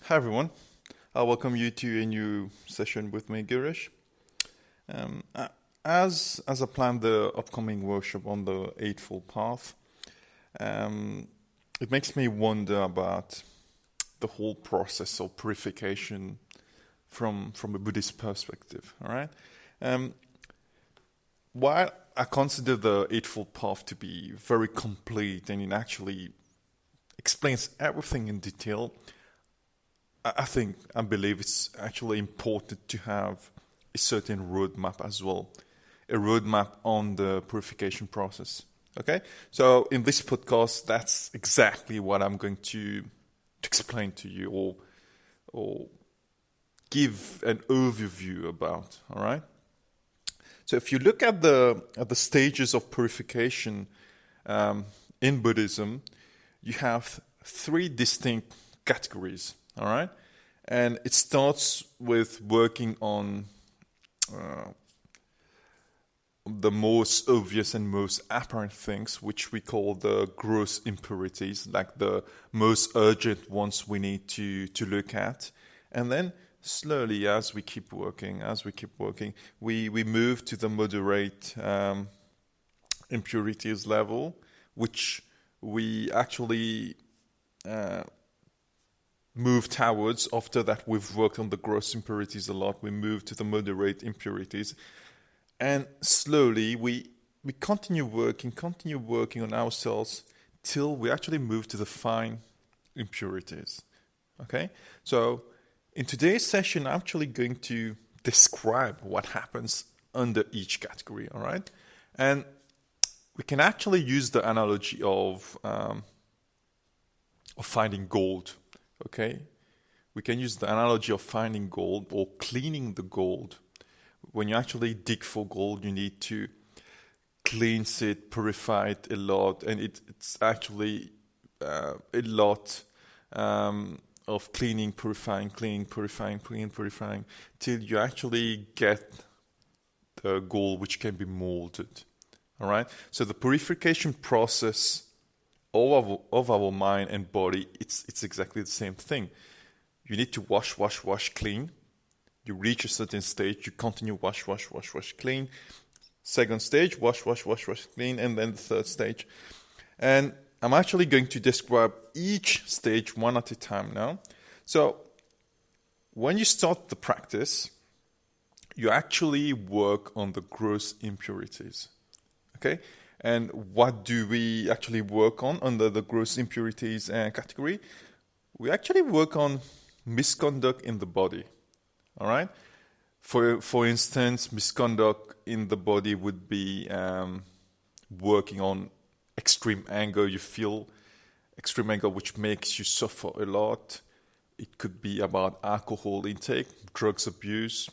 Hi everyone, I welcome you to a new session with me, Girish. Um, a- as I plan the upcoming workshop on the Eightfold Path, um, it makes me wonder about the whole process of purification from a Buddhist perspective. All right, um, while I consider the Eightfold Path to be very complete and it actually explains everything in detail, I believe it's actually important to have a certain roadmap as well, a roadmap on the purification process. Okay, so in this podcast, that's exactly what I'm going to explain to you or give an overview about. All right. So if you look at the stages of purification in Buddhism, you have three distinct categories. All right, and it starts with working on uh, the most obvious and most apparent things, which we call the gross impurities, like the most urgent ones we need to look at. And then slowly, as we keep working, we move to the moderate impurities level, which we actually move towards. After that, we've worked on the gross impurities a lot. We move to the moderate impurities, and slowly we continue working on ourselves till we actually move to the fine impurities. Okay, so in today's session, I'm actually going to describe what happens under each category. All right, and we can actually use the analogy of finding gold. Okay, we can use the analogy of finding gold or cleaning the gold. When you actually dig for gold, you need to cleanse it, purify it a lot, and it's actually a lot of cleaning, purifying, till you actually get the gold which can be molded. All right. So the purification process of our mind and body, it's exactly the same thing. You need to wash, clean. You reach a certain stage, you continue wash, clean. Second stage, wash, clean, and then the third stage. And I'm actually going to describe each stage one at a time now. So when you start the practice, you actually work on the gross impurities. Okay? And what do we actually work on under the gross impurities category? We actually work on misconduct in the body. All right. For instance, misconduct in the body would be working on extreme anger. You feel extreme anger, which makes you suffer a lot. It could be about alcohol intake, drugs abuse,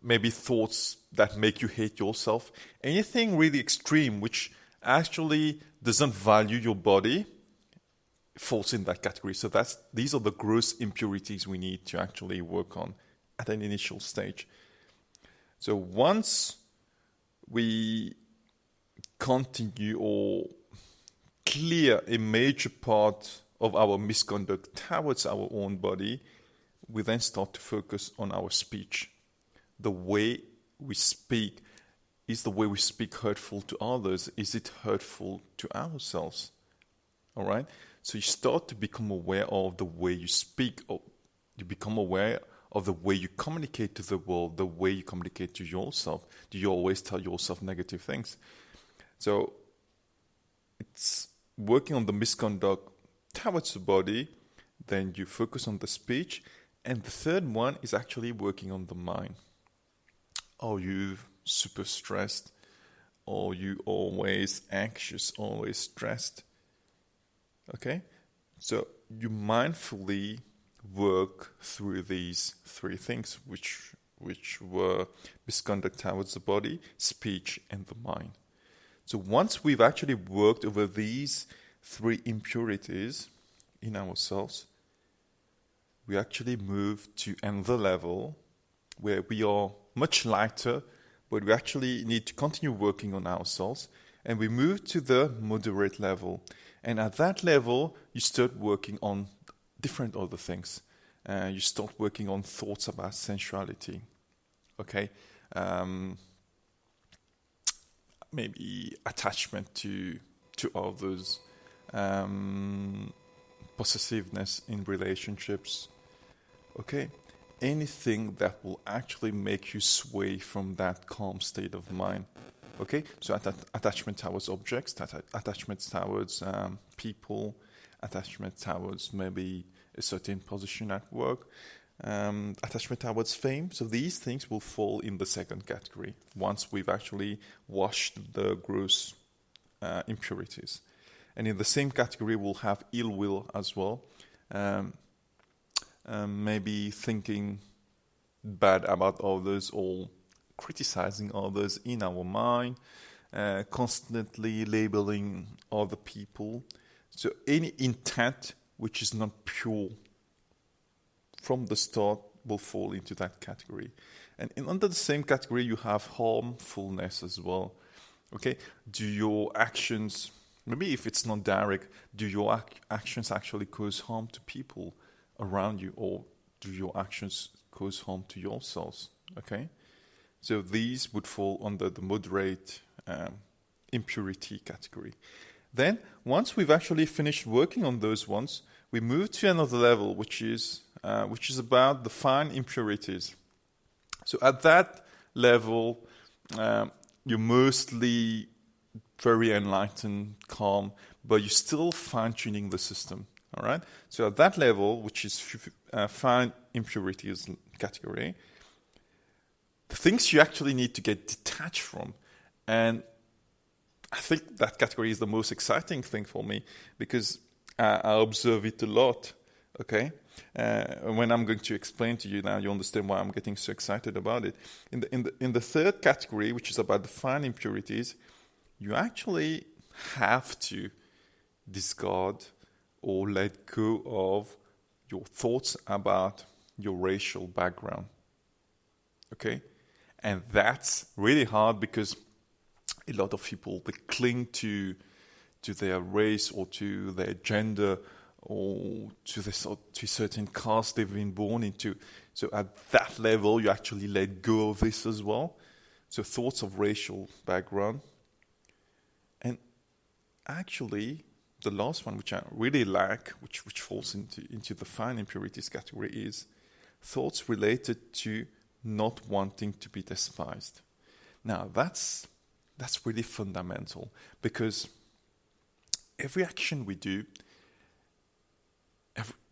maybe thoughts that make you hate yourself. Anything really extreme, which actually doesn't value your body, falls in that category. So these are the gross impurities we need to actually work on at an initial stage. So once we continue or clear a major part of our misconduct towards our own body, we then start to focus on our speech. The way we speak, is the way we speak hurtful to others? Is it hurtful to ourselves? All right? So you start to become aware of the way you speak, or you become aware of the way you communicate to the world, the way you communicate to yourself. Do you always tell yourself negative things? So it's working on the misconduct towards the body, then you focus on the speech, and the third one is actually working on the mind. Are you super stressed? Are you always anxious, always stressed? Okay, so you mindfully work through these three things, which were misconduct towards the body, speech, and the mind. So once we've actually worked over these three impurities in ourselves, we actually move to another level where we are much lighter, but we actually need to continue working on ourselves, and we move to the moderate level. And at that level, you start working on different other things. you start working on thoughts about sensuality. Okay, maybe attachment to others, possessiveness in relationships. Okay, anything that will actually make you sway from that calm state of mind. Okay, so attachment towards objects, attachment towards people, attachment towards maybe a certain position at work, attachment towards fame. So these things will fall in the second category once we've actually washed the gross impurities. And in the same category, we'll have ill will as well. Maybe thinking bad about others or criticizing others in our mind, constantly labeling other people. So any intent which is not pure from the start will fall into that category. And under the same category, you have harmfulness as well. Okay, do your actions, maybe if it's not direct, do your actions actually cause harm to people around you, or do your actions cause harm to yourselves? Okay, so these would fall under the moderate impurity category. Then, once we've actually finished working on those ones, we move to another level, which is about the fine impurities. So at that level, you're mostly very enlightened, calm, but you're still fine-tuning the system. All right. So at that level, which is fine impurities category, the things you actually need to get detached from, and I think that category is the most exciting thing for me because I observe it a lot. Okay, when I'm going to explain to you now, you understand why I'm getting so excited about it. In the third category, which is about the fine impurities, you actually have to discard or let go of your thoughts about your racial background. Okay, and that's really hard because a lot of people, they cling to their race or to their gender or to a certain caste they've been born into. So at that level, you actually let go of this as well. So thoughts of racial background. And actually, the last one, which I really like, which falls into the fine impurities category, is thoughts related to not wanting to be despised. Now, that's really fundamental because every action we do,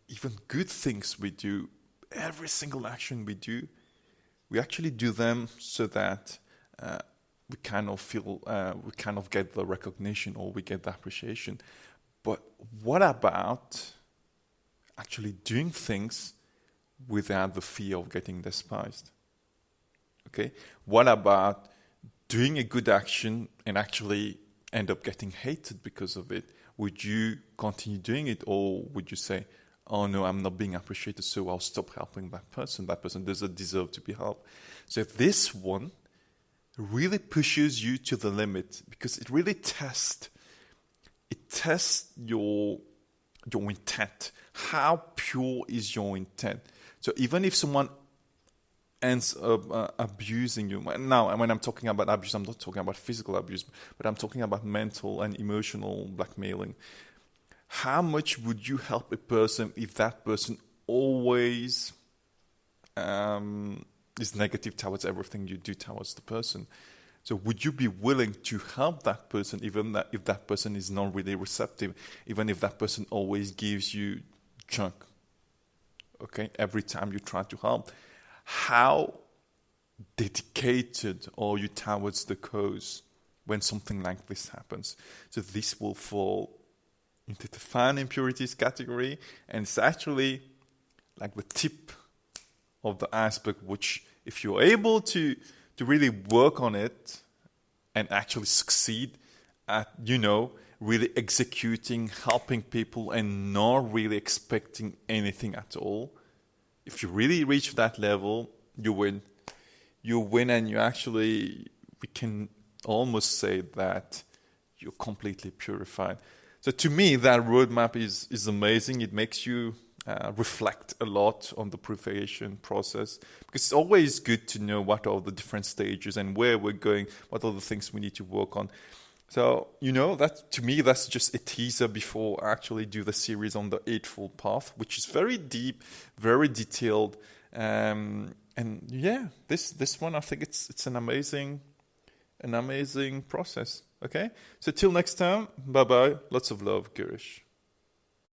even good things we do, every single action we do, we actually do them so that we kind of feel, we kind of get the recognition or we get the appreciation. But what about actually doing things without the fear of getting despised? Okay, what about doing a good action and actually end up getting hated because of it? Would you continue doing it, or would you say, oh no, I'm not being appreciated, so I'll stop helping that person. That person doesn't deserve to be helped. So this one really pushes you to the limit because it really tests your intent. How pure is your intent? So even if someone ends up abusing you, now when I'm talking about abuse, I'm not talking about physical abuse, but I'm talking about mental and emotional blackmailing. How much would you help a person if that person always is negative towards everything you do towards the person? So would you be willing to help that person even if that person is not really receptive, even if that person always gives you junk, okay, every time you try to help? How dedicated are you towards the cause when something like this happens? So this will fall into the fine impurities category, and it's actually like the tip of the iceberg, which if you're able to really work on it and actually succeed at, really executing, helping people and not really expecting anything at all, if you really reach that level, you win. You win, and we can almost say that you're completely purified. So to me, that roadmap is amazing. It makes you reflect a lot on the purification process, because it's always good to know what are the different stages and where we're going, what are the things we need to work on. So, that to me, that's just a teaser before I actually do the series on the Eightfold Path, which is very deep, very detailed. And yeah, this one, I think it's an amazing process. Okay, so till next time, bye bye. Lots of love, Girish.